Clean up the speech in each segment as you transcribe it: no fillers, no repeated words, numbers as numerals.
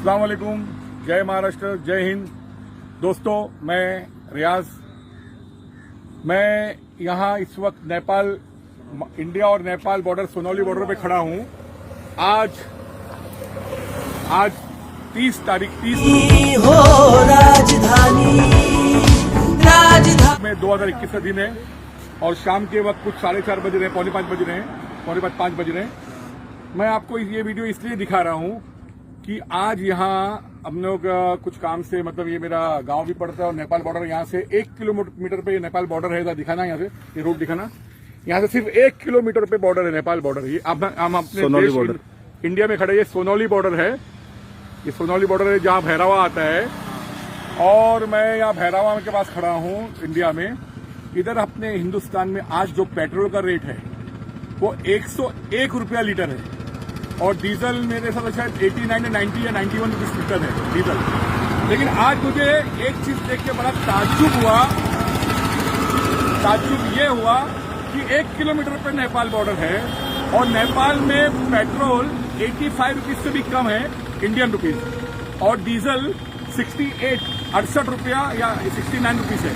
अस्सलाम वालेकुम, जय महाराष्ट्र, जय हिंद। दोस्तों, मैं रियाज, मैं यहाँ इस वक्त नेपाल, इंडिया और नेपाल बॉर्डर, सोनौली बॉर्डर पे खड़ा हूँ। आज 30 तारीख हो राजधानी में 2021 का दिन है और शाम के वक्त कुछ 4:30 बज रहे हैं, पौने 5 बज रहे हैं, पौने 5 बज रहे हैं। मैं आपको ये वीडियो इसलिए दिखा रहा हूँ कि आज यहाँ हम लोग कुछ काम से, मतलब ये मेरा गांव भी पड़ता है और नेपाल बॉर्डर यहाँ से 1 किलोमीटर पे ये नेपाल बॉर्डर है। दिखाना यहाँ से, ये रोड दिखाना, यहाँ से सिर्फ 1 किलोमीटर पे बॉर्डर है, नेपाल बॉर्डर। ये हम अपने देश इंडिया में खड़े, ये सोनौली बॉर्डर है। ये सोनौली बॉर्डर है जहाँ भैरवा आता है और मैं यहाँ भैरवा के पास खड़ा हूँ इंडिया में। इधर अपने हिंदुस्तान में आज जो पेट्रोल का रेट है वो 101 रुपया लीटर है और डीजल मेरे साथ शायद 89 या 90 या 91 रुपीज लीटर है डीजल। लेकिन आज मुझे एक चीज देख के बड़ा ताज्जुब ये हुआ कि 1 किलोमीटर पर नेपाल बॉर्डर है और नेपाल में पेट्रोल 85 रुपीज से भी कम है, इंडियन रुपीज, और डीजल 68 रुपया या 69 रुपीज है।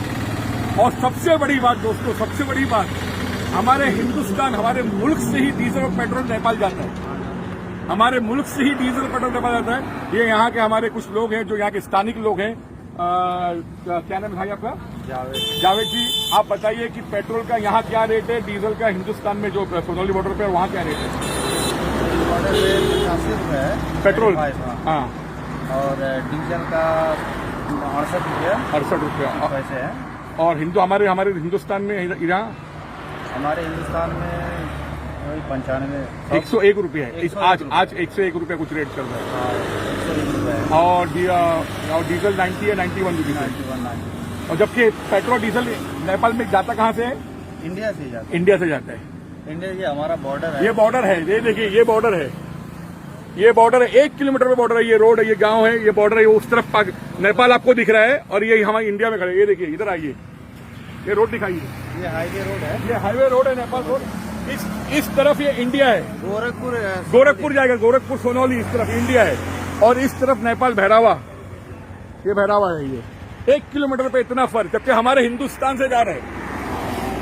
और सबसे बड़ी बात दोस्तों, सबसे बड़ी बात, हमारे हिंदुस्तान, हमारे मुल्क से ही डीजल और पेट्रोल नेपाल जाता है। हमारे मुल्क से ही डीजल और पेट्रोल नेपाल जाता है। ये यहाँ के हमारे कुछ लोग हैं जो यहाँ के स्थानिक लोग हैं। क्या नाम है भाई आपका? जावेद जी, आप बताइए कि पेट्रोल का यहाँ क्या रेट है, डीजल का हिंदुस्तान में जो सोनौली बॉर्डर पे वहाँ क्या रेट है? बॉर्डर पे 85 रुपये है पेट्रोल, हाँ, और डीजल का 68 रुपया पैसे है। और हमारे हिंदुस्तान में यहाँ हमारे हिंदुस्तान में वही 95 101 रुपये है। आज 101 रुपया कुछ रेट चल रहा है। 101 रुपये है। और डीजल 90 या 91 रुपीज है। और जबकि पेट्रोल डीजल नेपाल में जाता कहाँ से है? इंडिया से जाता है। इंडिया से जाता है। इंडिया ये हमारा बॉर्डर है। ये बॉर्डर है, ये देखिए, ये बॉर्डर है, ये बॉर्डर है। 1 किलोमीटर पे बॉर्डर है, ये रोड है, ये गांव है, ये बॉर्डर है। उस तरफ नेपाल आपको दिख रहा है और ये हमारे इंडिया में खड़े। ये देखिए, इधर आइए, ये रोड दिखाइए, ये हाईवे रोड है। ये हाईवे रोड है, नेपाल रोड। इस तरफ ये इंडिया है, गोरखपुर जाएगा, गोरखपुर सोनौली, इस तरफ इंडिया है। और इस तरफ नेपाल भैरवा, ये भैरवा है। ये 1 किलोमीटर पे इतना फर्क, जबकि हमारे हिंदुस्तान से जा रहे हैं,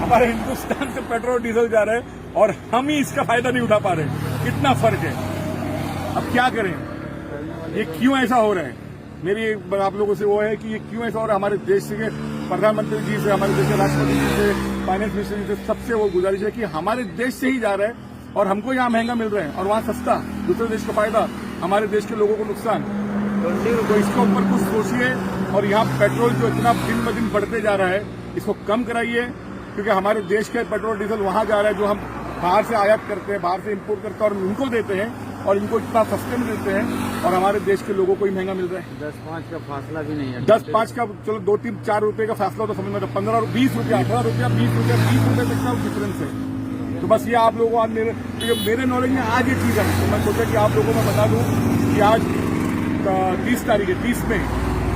हमारे हिंदुस्तान से पेट्रोल डीजल जा रहे हैं और हम ही इसका फायदा नहीं उठा पा रहे। कितना फर्क है। अब क्या करें, ये क्यों ऐसा हो रहा है? मेरी आप लोगों से वो है कि ये क्यों ऐसा हो रहा है। हमारे देश के प्रधानमंत्री जी से, हमारे देश के राष्ट्रपति जी से, फाइनेंस मिनिस्टर जी से, सबसे वो गुजारिश है कि हमारे देश से ही जा रहा है और हमको यहाँ महंगा मिल रहा है और वहाँ सस्ता, दूसरे देश का फायदा, हमारे देश के लोगों को नुकसान। तो इसके ऊपर कुछ सोचिए। और यहाँ पेट्रोल जो इतना दिन ब दिन बढ़ते जा रहा है, इसको कम कराइए, क्योंकि हमारे देश के पेट्रोल डीजल वहाँ जा रहा है जो हम बाहर से आयात करते हैं, बाहर से इम्पोर्ट करते हैं और उनको देते हैं और इनको इतना सस्ते में देते हैं और हमारे देश के लोगों को ही महंगा मिल रहा है। 10-5 का फासला भी नहीं है। 10-5 का, चलो 2-3-4 रुपए का फासला तो समझ में, 15-20 रुपया, 18 रुपया, 20 रुपया, 30 रुपये तक का डिफरेंस है। तो बस ये आप लोगों को आज मेरे नॉलेज में आज ये चीज है, तो मैं सोचा कि आप लोगों को बता दूं कि आज 30 तारीख है, 30 में,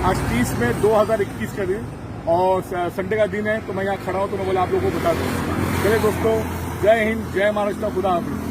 आज 30 में 2021 का दिन और संडे का दिन है। तो मैं यहाँ खड़ा हूँ, तो मैं बोला आप लोगों को बता दूं। चलिए दोस्तों, जय हिंद, जय महाराष्ट्र, खुदा हाफिज।